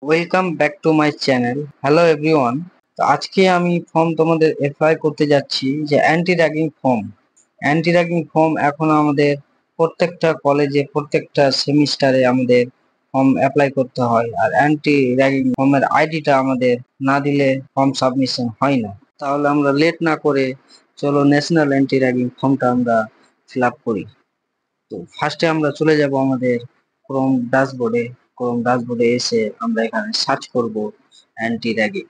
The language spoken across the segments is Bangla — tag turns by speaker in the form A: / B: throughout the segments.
A: Welcome back to my channel. Hello everyone. তো আজকে আমি ফর্ম তোমাদের অ্যাপ্লাই করতে যাচ্ছি যে anti ragging form. Anti ragging form এখন আমাদের প্রত্যেকটা কলেজে প্রত্যেকটা সেমিস্টারে আমাদের ফর্ম অ্যাপ্লাই করতে হয়, আর অ্যান্টি র্যাগিং ফর্মের আইডিটা আমাদের না দিলে ফর্ম সাবমিশন হয় না। তাহলে আমরা লেট না করে চলো ন্যাশনাল অ্যান্টি র্যাগিং ফর্মটা আমরা ফিল আপ করি। তো ফার্স্টে আমরা চলে যাব আমাদের ক্রোম ড্যাশবোর্ডে এসে আমরা এখানে সার্চ করব অ্যান্টি র্যাগিং।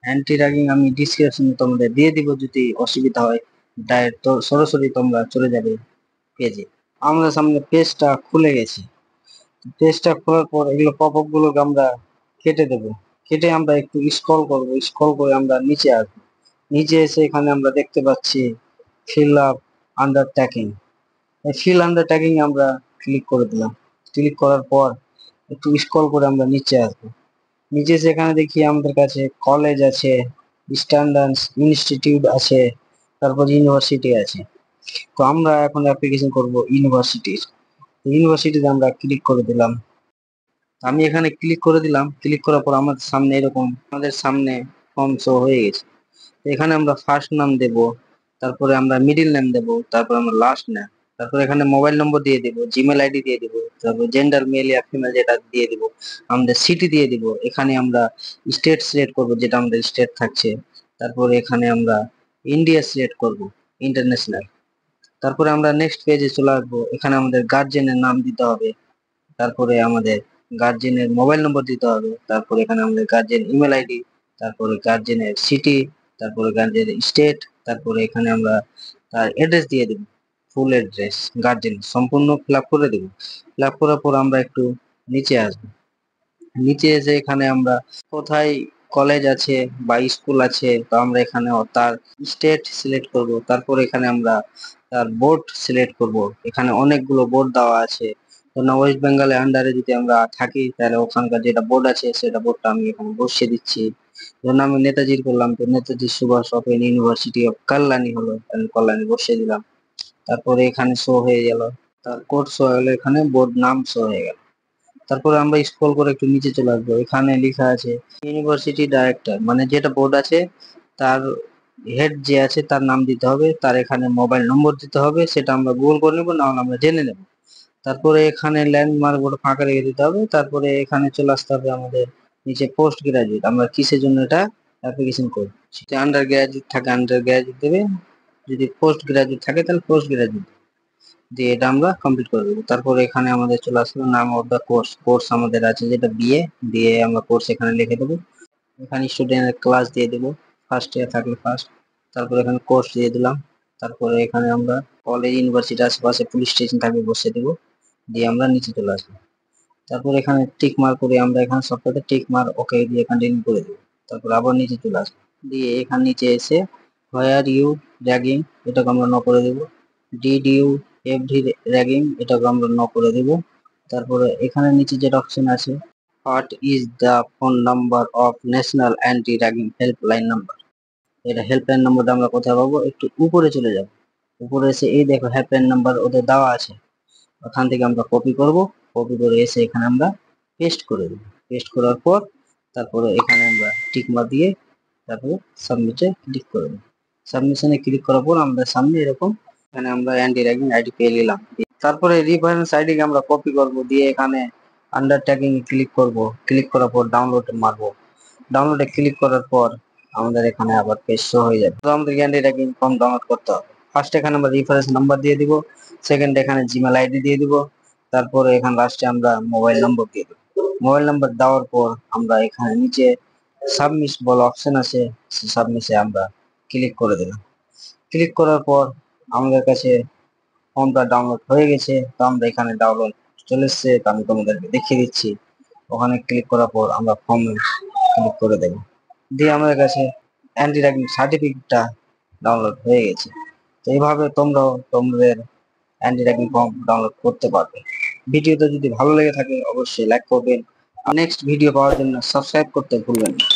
A: অ্যান্টি র্যাগিং আমি ডিসক্রিপশনে তোমাদের দিয়ে দিব, যদি অসুবিধা হয় ডাইরেক্ট তো সরাসরি তোমরা চলে যাবে পেজে। আমাদের সামনে পেজটা খুলে গেছে। পেজটা খোলার পর এগুলো পপ আপ গুলোকে আমরা কেটে দেব। কেটে আমরা একটু স্ক্রল করব, স্ক্রল করে আমরা নিচে আসবো। নিচে এসে এখানে আমরা দেখতে পাচ্ছি fill up undertaking. Fill undertaking আমরা ক্লিক করে দিলাম। ক্লিক করার পর একটু স্ক্রল করে আমরা নিচে আসবো। নিচে সেখানে দেখি আমাদের কাছে কলেজ আছে, স্ট্যান্ডার্ড ইনস্টিটিউট আছে, তারপর ইউনিভার্সিটি আছে। তো আমরা এখন অ্যাপ্লিকেশন করব ইউনিভার্সিটির। ইউনিভার্সিটিতে আমরা ক্লিক করে দিলাম। আমি এখানে ক্লিক করে দিলাম। ক্লিক করার পর আমাদের সামনে ফর্ম শো হয়ে গেছে। এখানে আমরা ফার্স্ট নাম দেব, তারপরে আমরা মিডিল নেম দেব, তারপর আমরা লাস্ট নেম, তারপর এখানে মোবাইল নম্বর দিয়ে দিব, জিমেল আইডি দিয়ে দিব, তারপর জেন্ডার মেল ইয়া ফিমেল যেটা দিয়ে দিব, আমাদের সিটি দিয়ে দিব। এখানে আমরা স্টেট সিলেক্ট করব, যেটা আমাদের স্টেট থাকছে। তারপরে এখানে আমরা ইন্ডিয়া সিলেক্ট করব, ইন্টারন্যাশনাল। তারপরে আমরা নেক্সট পেজে চলে আসবো। এখানে আমাদের গার্জেনের নাম দিতে হবে, তারপরে আমাদের গার্জেনের মোবাইল নম্বর দিতে হবে, তারপরে এখানে আমাদের গার্জেন ইমেল আইডি, তারপরে গার্জেনের সিটি, তারপরে গার্জেনের স্টেট, তারপরে এখানে আমরা তার অ্যাড্রেস দিয়ে দেব। ফুল অ্যাড্রেস গার্জেন সম্পূর্ণ ফিল আপ করে দেবো। ফিল আপ করার পর আমরা একটু নিচে আসবো। নিচে এসে এখানে আমরা কোথায় কলেজ আছে বা স্কুল আছে, তো আমরা এখানে তার স্টেট সিলেক্ট করব। তারপর এখানে আমরা তার বোর্ড সিলেক্ট করব। এখানে অনেকগুলো বোর্ড দেওয়া আছে। তো ওয়েস্ট বেঙ্গলের আন্ডারে যদি আমরা থাকি, তাহলে ওখানকার যেটা বোর্ড আছে সেটা বোর্ডটা আমি এখানে বসিয়ে দিচ্ছি। ধরুন আমি নেতাজির করলাম, তো Netaji Subhas open university of Kalyani হলো, আমি কল্যাণী বসিয়ে দিলাম। তারপরে এখানে শো হয়ে গেল, তার কোড শো হলো, এখানে বোর্ড নাম শো হয়ে গেল। তারপরে আমরা স্ক্রল করে একটু নিচে চলে আসবো। এখানে লেখা আছে ইউনিভার্সিটি ডাইরেক্টর, মানে যেটা বোর্ড আছে তার হেড যে আছে তার নাম দিতে হবে, তার এখানে মোবাইল নম্বর দিতে হবে, সেটা আমরা গুগল করে নেবো, না হলে আমরা জেনে নেব। তারপরে এখানে ল্যান্ডমার্ক ওটা ফাঁকা রেখে দিতে হবে। তারপরে এখানে চলে আসতে হবে আমাদের নিচে পোস্ট গ্রাজুয়েট, আমরা কিসের জন্য এটা অ্যাপ্লিকেশন করব। যদি আন্ডার গ্রাজুয়েট থাকে আন্ডার গ্রাজুয়েট দেবে, যদি পোস্ট গ্রাজুয়েট থাকে তাহলে পোস্ট গ্রাজুয়েট দিয়ে এটা আমরা কমপ্লিট করে দেবো। তারপরে এখানে আমাদের চলে আসলো নাম অফ দ্য কোর্স। কোর্স আমাদের আছে যেটা বিএ, দিয়ে আমরা কোর্স এখানে লিখে দেবো। এখানে স্টুডেন্টের ক্লাস দিয়ে দেবো, ফার্স্ট ইয়ার থাকলে ফার্স্ট। তারপরে এখানে কোর্স দিয়ে দিলাম। তারপরে এখানে আমরা কলেজ ইউনিভার্সিটি আশেপাশে পুলিশ স্টেশন থাকলে বসিয়ে দেবো, দিয়ে আমরা নিচে চলে আসবো। তারপর এখানে টিক মার্ক করে আমরা এখানে সবটাতে টিক মার্ক ওকে দিয়ে কন্টিনিউ করে দেবো। তারপর আবার নিচে চলে আসবো, দিয়ে এখানে নিচে এসে হোয়ার ইউ র্যাগিং এটাকে আমরা ন করে দেবো। ডিড ইউ এভরি র্যাগিং এটাকে আমরা ন করে দেবো। তারপরে এখানে নিচে যেটা অপশন আছে, what is the phone number of national anti ragging helpline number, এটা হেল্পলাইন নাম্বারটা আমরা কোথায় পাবো, একটু উপরে চলে যাব। উপরে এসে এই দেখো হেল্পলাইন নাম্বার ওদের দেওয়া আছে, ওখান থেকে আমরা কপি করব। কপি করে এসে এখানে আমরা পেস্ট করে দেবো। পেস্ট করার পর তারপরে এখানে আমরা টিক মার্ক দিয়ে তারপরে সাবমিটে ক্লিক করে দেবো। সাবমিশনে ক্লিক করার পর আমাদের সামনে এরকম এখানে আমরা অ্যান্টি র্যাগিং আইডি পেয়ে নিলাম। তারপরে রেফারেন্স আইডিকে আমরা কপি করব, দিয়ে এখানে আন্ডারটেকিং ক্লিক করব। ক্লিক করার পর ডাউনলোড মারবো। ডাউনলোডে ক্লিক করার পর আমাদের এখানে আবার পেজ শো হয়ে যাবে। তো আমাদের অ্যান্টি র্যাগিং ফর্ম ডাউনলোড করতে হবে। ফার্স্ট এখানে আমরা রেফারেন্স নাম্বার দিয়ে দিব, সেকেন্ড এখানে জিমেল আইডি দিয়ে দিব, তারপরে এখানে লাস্টে আমরা মোবাইল নম্বর দিয়ে দেবো। মোবাইল নাম্বার দেওয়ার পর আমরা এখানে নিচে সাবমিট বলে অপশন আছে, সাবমিটে আমরা ক্লিক করে দিলাম। ক্লিক করার পর আমাদের কাছে ফর্মটা ডাউনলোড হয়ে গেছে। তো আমরা এখানে ডাউনলোড চলে এসছে, তো আমি তোমাদেরকে দেখিয়ে দিচ্ছি। ওখানে ক্লিক করার পর আমরা ফর্মে ক্লিক করে দেবো, দিয়ে আমাদের কাছে অ্যান্টি র্যাগিং সার্টিফিকেটটা ডাউনলোড হয়ে গেছে। তো এইভাবে তোমরাও তোমাদের অ্যান্টি র্যাগিং ফর্ম ডাউনলোড করতে পারবে। ভিডিওটা যদি ভালো লেগে থাকে অবশ্যই লাইক করবেন, আর নেক্সট ভিডিও পাওয়ার জন্য সাবস্ক্রাইব করতে ভুলবেন না।